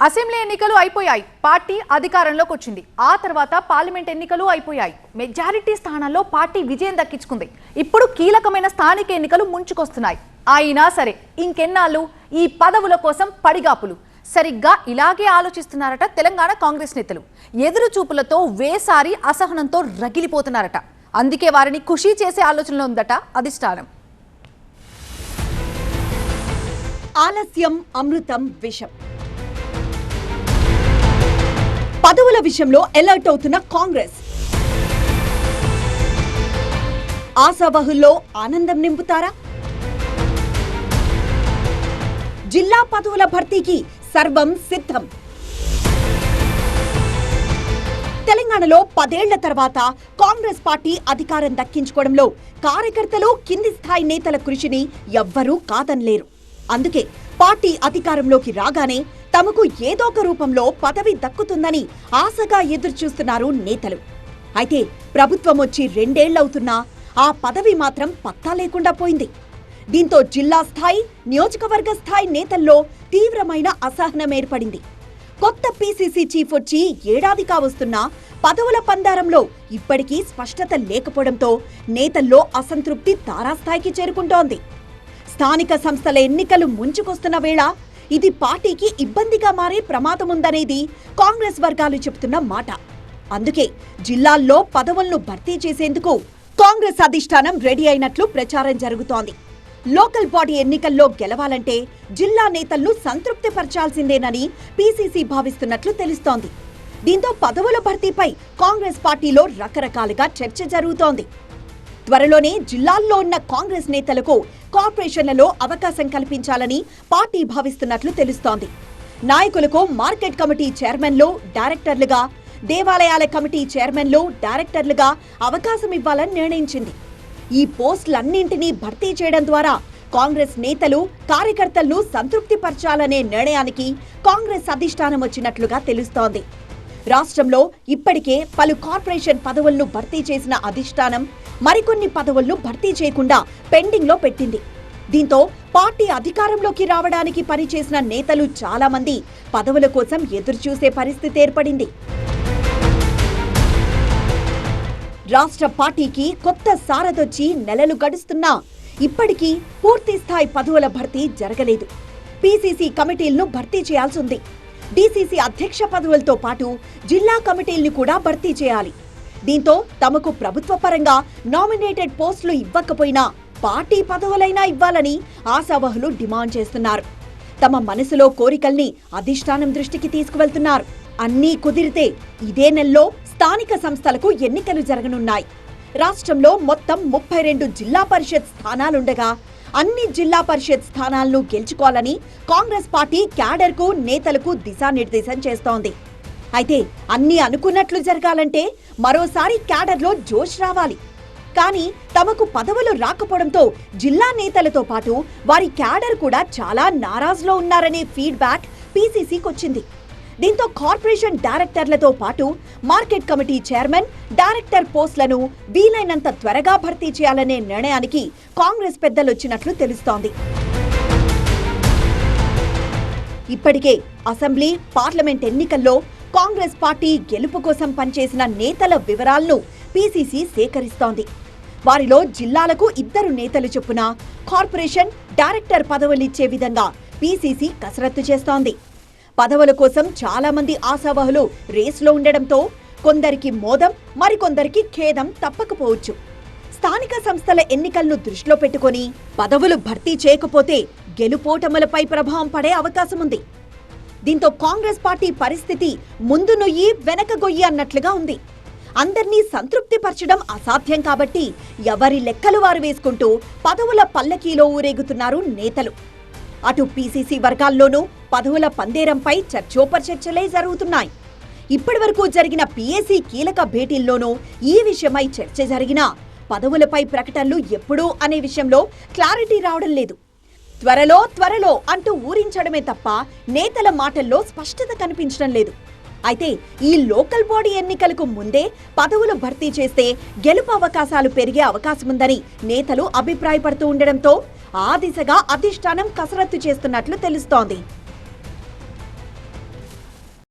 Assembly ఎన్నికలు అయిపోయాయి. Party అధికారంలోకి వచ్చింది. ఆ తర్వాత పార్లమెంట్ ఎన్నికలు అయిపోయాయి. మెజారిటీ స్థానాల్లో పార్టీ విజయం దక్కించుకుంది. ఇప్పుడు కీలకమైన స్థానిక ఎన్నికలు ముంచుకొస్తున్నాయి. అయినా సరే ఇంకెన్నాళ్ళు ఈ పదవుల కోసం పడిగాపులు? సరిగ్గా ఇలాగే ఆలోచిస్తున్నారట తెలంగాణ కాంగ్రెస్ నేతలు. ఎదురు చూపులతో వేసారి అసహనంతో రగిలిపోతున్నారట. అందుకే వారిని ఖుషీ చేసే ఆలోచనలో ఉందట అధిష్టానం. ఆలస్యం అమృతం విషం. పదవుల విషయంలో అలర్ట్ అవుతున్న కాంగ్రెస్. ఆశావహుల్లో ఆనందం నింపుతారా? జిల్లా పదవుల భర్తీకి సర్వం సిద్ధం. తెలంగాణలో 10 ఏళ్ల తర్వాత కాంగ్రెస్ పార్టీ అధికారం దక్కించుకోవడంలో కార్యకర్తలు, కింది స్థాయి నేతల కృషిని ఎవ్వరూ కాదనలేరు. అందుకే పార్టీ అధికారంలోకి రాగానే తమకు ఏదో ఒక రూపంలో పదవి దక్కుతుందని ఆశగా ఎదురుచూస్తున్నారు నేతలు. అయితే ప్రభుత్వం వచ్చి 2 ఏళ్లవుతున్నా ఆ పదవి మాత్రం పత్తా లేకుండా పోయింది. దీంతో జిల్లా స్థాయి, నియోజకవర్గ స్థాయి నేతల్లో తీవ్రమైన అసహనం ఏర్పడింది. కొత్త పీసీసీ చీఫ్ వచ్చి ఏడాది కావస్తున్నా పదవుల పందారంలో ఇప్పటికీ స్పష్టత లేకపోవడంతో నేతల్లో అసంతృప్తి తారాస్థాయికి చేరుకుంటోంది. స్థానిక సంస్థల ఎన్నికలు ముంచుకొస్తున్న వేళ ఇది పార్టీకి ఇబ్బందిగా మారే ప్రమాదముందనేది కాంగ్రెస్ వర్గాలు చెబుతున్న మాట. అందుకే జిల్లాల్లో పదవులను భర్తీ చేసేందుకు కాంగ్రెస్ అధిష్టానం రెడీ అయినట్లు ప్రచారం జరుగుతోంది. లోకల్ బాడీ ఎన్నికల్లో గెలవాలంటే జిల్లా నేతలను సంతృప్తిపరచాల్సిందేనని పీసీసీ భావిస్తున్నట్లు తెలుస్తోంది. దీంతో పదవుల భర్తీపై కాంగ్రెస్ పార్టీలో రకరకాలుగా చర్చ జరుగుతోంది. త్వరలోనే జిల్లాల్లో ఉన్న కాంగ్రెస్ నేతలకు కార్పొరేషన్లలో అవకాశం కల్పించాలని పార్టీ భావిస్తున్నట్లు తెలుస్తోంది. నాయకులకు మార్కెట్ కమిటీ చైర్మన్లు, డైరెక్టర్లుగా, దేవాలయాల కమిటీ చైర్మన్లు, డైరెక్టర్లుగా అవకాశం ఇవ్వాలని నిర్ణయించింది. ఈ పోస్టులన్నింటినీ భర్తీ చేయడం ద్వారా కాంగ్రెస్ నేతలు, కార్యకర్తలను సంతృప్తిపరచాలనే నిర్ణయానికి కాంగ్రెస్ అధిష్టానం వచ్చినట్లుగా తెలుస్తోంది. రాష్ట్రంలో ఇప్పటికే పలు కార్పొరేషన్ పదవులను భర్తీ చేసిన అధిష్టానం మరికొన్ని పదవులను భర్తీ చేయకుండా పెండింగ్లో పెట్టింది. దీంతో పార్టీ అధికారంలోకి రావడానికి పనిచేసిన నేతలు చాలా మంది పదవుల కోసం ఎదురుచూసే పరిస్థితి ఏర్పడింది. రాష్ట్ర పార్టీకి కొత్త సారథొచ్చి నెలలు గడుస్తున్నా ఇప్పటికీ పూర్తి స్థాయి పదవుల భర్తీ జరగలేదు. పీసీసీ కమిటీలను భర్తీ చేయాల్సి ఉంది. డీసీసీ అధ్యక్ష పదవులతో పాటు జిల్లా కమిటీలను కూడా భర్తీ చేయాలి. దీంతో తమకు ప్రభుత్వ పరంగా నామినేటెడ్ పోస్టులు ఇవ్వకపోయినా పార్టీ పదవులైనా ఇవ్వాలని ఆశావహులు డిమాండ్ చేస్తున్నారు. తమ మనసులో కోరికల్ని అధిష్టానం దృష్టికి తీసుకువెళ్తున్నారు. అన్నీ కుదిరితే ఇదే నెలలో స్థానిక సంస్థలకు ఎన్నికలు జరగనున్నాయి. రాష్ట్రంలో మొత్తం 32 జిల్లా పరిషత్ స్థానాలుండగా అన్ని జిల్లా పరిషత్ స్థానాలను గెలుచుకోవాలని కాంగ్రెస్ పార్టీ క్యాడర్కు, నేతలకు దిశానిర్దేశం చేస్తోంది. అయితే అన్నీ అనుకున్నట్లు జరగాలంటే మరోసారి క్యాడర్లో జోష్ రావాలి. కానీ తమకు పదవులు రాకపోవడంతో జిల్లా నేతలతో పాటు వారి క్యాడర్ కూడా చాలా నారాజులో ఉన్నారనే ఫీడ్బ్యాక్ పీసీసీకి వచ్చింది. దీంతో కార్పొరేషన్ డైరెక్టర్లతో పాటు మార్కెట్ కమిటీ చైర్మన్, డైరెక్టర్ పోస్టులను వీలైనంత త్వరగా భర్తీ చేయాలనే నిర్ణయానికి కాంగ్రెస్ పెద్దలొచ్చినట్లు తెలుస్తోంది. ఇప్పటికే అసెంబ్లీ, పార్లమెంట్ ఎన్నికల్లో కాంగ్రెస్ పార్టీ గెలుపు కోసం పనిచేసిన నేతల వివరాలను పీసీసీ సేకరిస్తోంది. వారిలో జిల్లాలకు 2 నేతలు చొప్పున కార్పొరేషన్, డైరెక్టర్ పదవులిచ్చే విధంగా పీసీసీ కసరత్తు చేస్తోంది. పదవుల కోసం చాలా మంది ఆశావహులు రేసులో ఉండడంతో కొందరికి మోదం, మరికొందరికి ఖేదం తప్పకపోవచ్చు. స్థానిక సంస్థల ఎన్నికలను దృష్టిలో పెట్టుకుని పదవులు భర్తీ చేయకపోతే గెలుపోటములపై ప్రభావం పడే అవకాశం ఉంది. దీంతో కాంగ్రెస్ పార్టీ పరిస్థితి ముందు నొయ్యి వెనక గొయ్యి అన్నట్లుగా ఉంది. అందర్నీ సంతృప్తిపరచడం అసాధ్యం కాబట్టి ఎవరి లెక్కలు వారు వేసుకుంటూ పదవుల పల్లకీలో ఊరేగుతున్నారు నేతలు. అటు పీసీసీ వర్గాల్లోనూ పదవుల పందేరంపై చర్చోపచర్చలే జరుగుతున్నాయి. ఇప్పటి వరకు జరిగిన పీఏసీ కీలక భేటీల్లోనూ ఈ విషయమై చర్చ జరిగినా పదవులపై ప్రకటనలు ఎప్పుడు అనే విషయంలో క్లారిటీ రావడం లేదు. త్వరలో అంటూ ఊరించడమే తప్ప నేతల మాటల్లో స్పష్టత కనిపించడం లేదు. అయితే ఈ లోకల్ బాడీ ఎన్నికలకు ముందే పదవులు భర్తీ చేస్తే గెలుపు అవకాశాలు పెరిగే అవకాశముందని నేతలు అభిప్రాయపడుతూ ఉండడంతో ఆ దిశగా అధిష్టానం కసరత్తు చేస్తున్నట్లు తెలుస్తోంది.